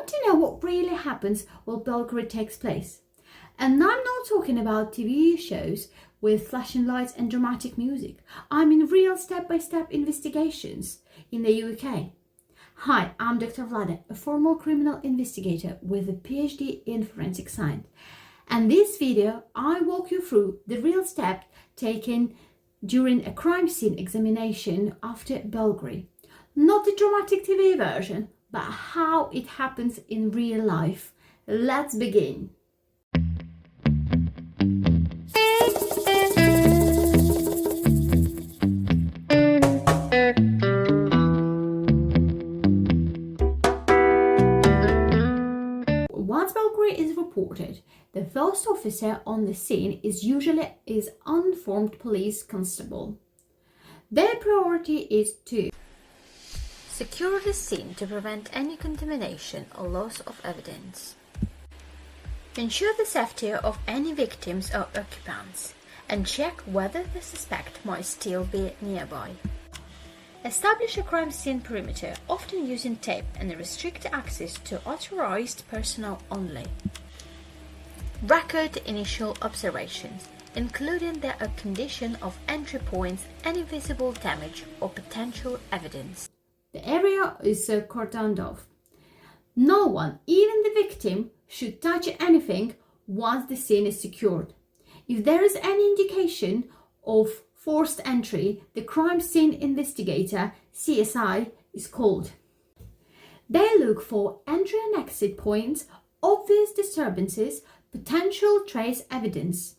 Want to know what really happens while burglary takes place? And I'm not talking about TV shows with flashing lights and dramatic music. I mean real step-by-step investigations in the UK. Hi, I'm Dr. Vlada, a former criminal investigator with a PhD in forensic science. And this video, I walk you through the real steps taken during a crime scene examination after burglary. Not the dramatic TV version, but how it happens in real life. Let's begin. Once burglary is reported, the first officer on the scene is usually unformed police constable. Their priority is to secure the scene to prevent any contamination or loss of evidence, ensure the safety of any victims or occupants, and check whether the suspect might still be nearby. Establish a crime scene perimeter, often using tape, and restrict access to authorized personnel only. Record initial observations, including the condition of entry points, any visible damage or potential evidence. The area is cordoned off. No one, even the victim, should touch anything once the scene is secured. If there is any indication of forced entry, the crime scene investigator, CSI, is called. They look for entry and exit points, obvious disturbances, potential trace evidence,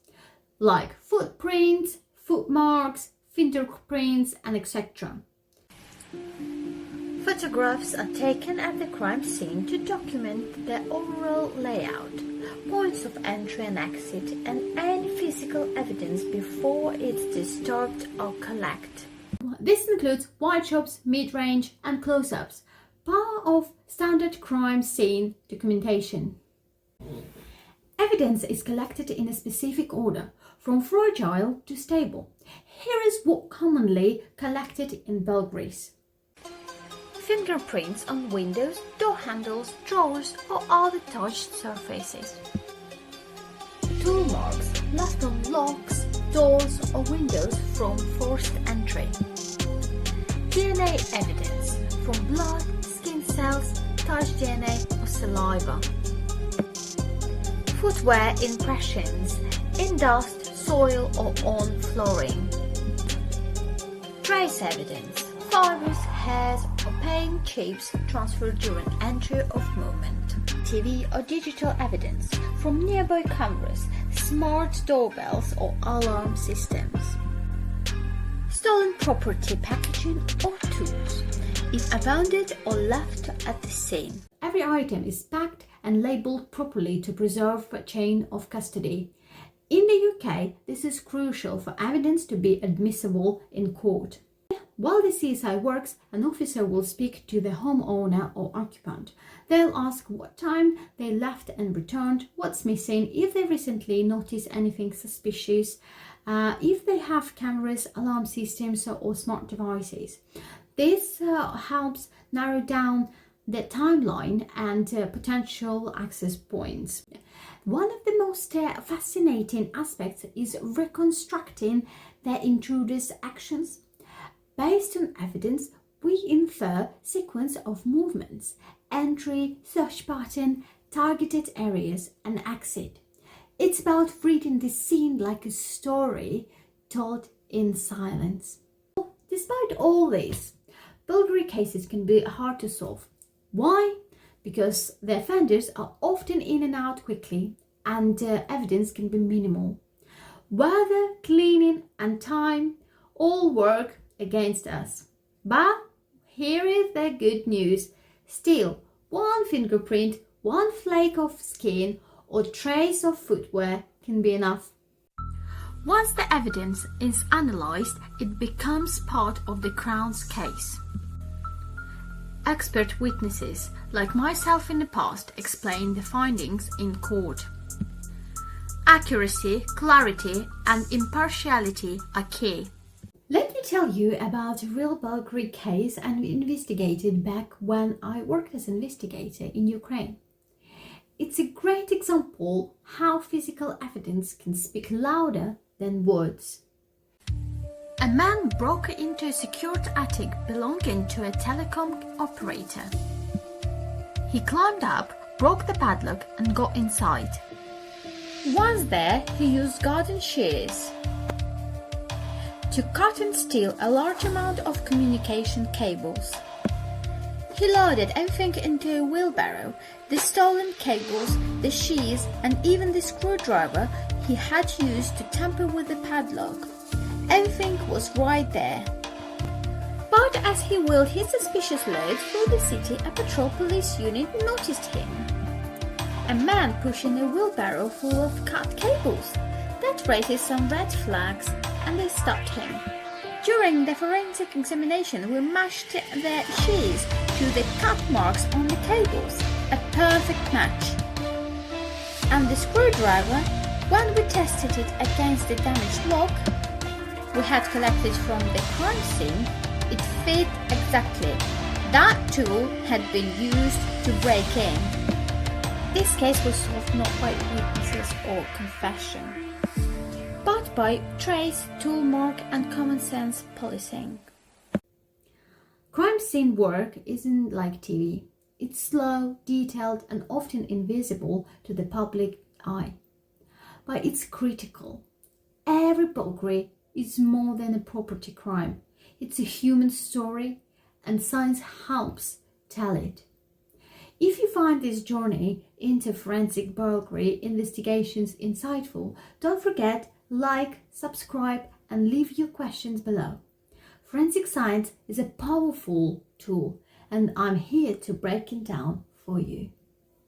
like footprints, footmarks, fingerprints, and etc. Photographs are taken at the crime scene to document the overall layout, points of entry and exit, and any physical evidence before it's disturbed or collected. This includes wide shots, mid-range, and close-ups, part of standard crime scene documentation. Evidence is collected in a specific order, from fragile to stable. Here is what commonly collected in burglaries. Fingerprints on windows, door handles, drawers, or other touched surfaces. Tool marks left on locks, doors, or windows from forced entry. DNA evidence from blood, skin cells, touch DNA, or saliva. Footwear impressions in dust, soil, or on flooring. Trace evidence. Fibers, hairs, or paint chips transferred during entry of movement. TV or digital evidence from nearby cameras, smart doorbells, or alarm systems. Stolen property packaging or tools, if abandoned or left at the scene. Every item is packed and labeled properly to preserve a chain of custody. In the UK, this is crucial for evidence to be admissible in court. While the CSI works, an officer will speak to the homeowner or occupant. They'll ask what time they left and returned, what's missing, if they recently noticed anything suspicious, if they have cameras, alarm systems, or smart devices. This helps narrow down the timeline and potential access points. One of the most fascinating aspects is reconstructing the intruder's actions. Based on evidence, we infer sequence of movements, entry, search pattern, targeted areas, and exit. It's about reading the scene like a story told in silence. Despite all this, burglary cases can be hard to solve. Why? Because the offenders are often in and out quickly, and evidence can be minimal. Weather, cleaning, and time all work against us. But here is the good news. Still, one fingerprint, one flake of skin, or trace of footwear can be enough. Once the evidence is analyzed, it becomes part of the Crown's case. Expert witnesses, like myself in the past, explain the findings in court. Accuracy, clarity, and impartiality are key. Let me tell you about a real burglary case I investigated back when I worked as an investigator in Ukraine. It's a great example how physical evidence can speak louder than words. A man broke into a secured attic belonging to a telecom operator. He climbed up, broke the padlock and got inside. Once there, he used garden shears to cut and steal a large amount of communication cables. He loaded everything into a wheelbarrow, the stolen cables, the shears and even the screwdriver he had used to tamper with the padlock. Everything was right there. But as he wheeled his suspicious load through the city, a patrol police unit noticed him. A man pushing a wheelbarrow full of cut cables. That raises some red flags and they stopped him. During the forensic examination, we matched the shears to the cut marks on the cables. A perfect match. And the screwdriver, when we tested it against the damaged lock we had collected from the crime scene, it fit exactly. That tool had been used to break in. This case was solved not by witnesses or confession, but by trace, toolmark and common sense policing. Crime scene work isn't like TV. It's slow, detailed and often invisible to the public eye. But it's critical. Every burglary is more than a property crime. It's a human story and science helps tell it. If you find this journey into forensic burglary investigations insightful, don't forget, like, subscribe and leave your questions below. Forensic science is a powerful tool and I'm here to break it down for you.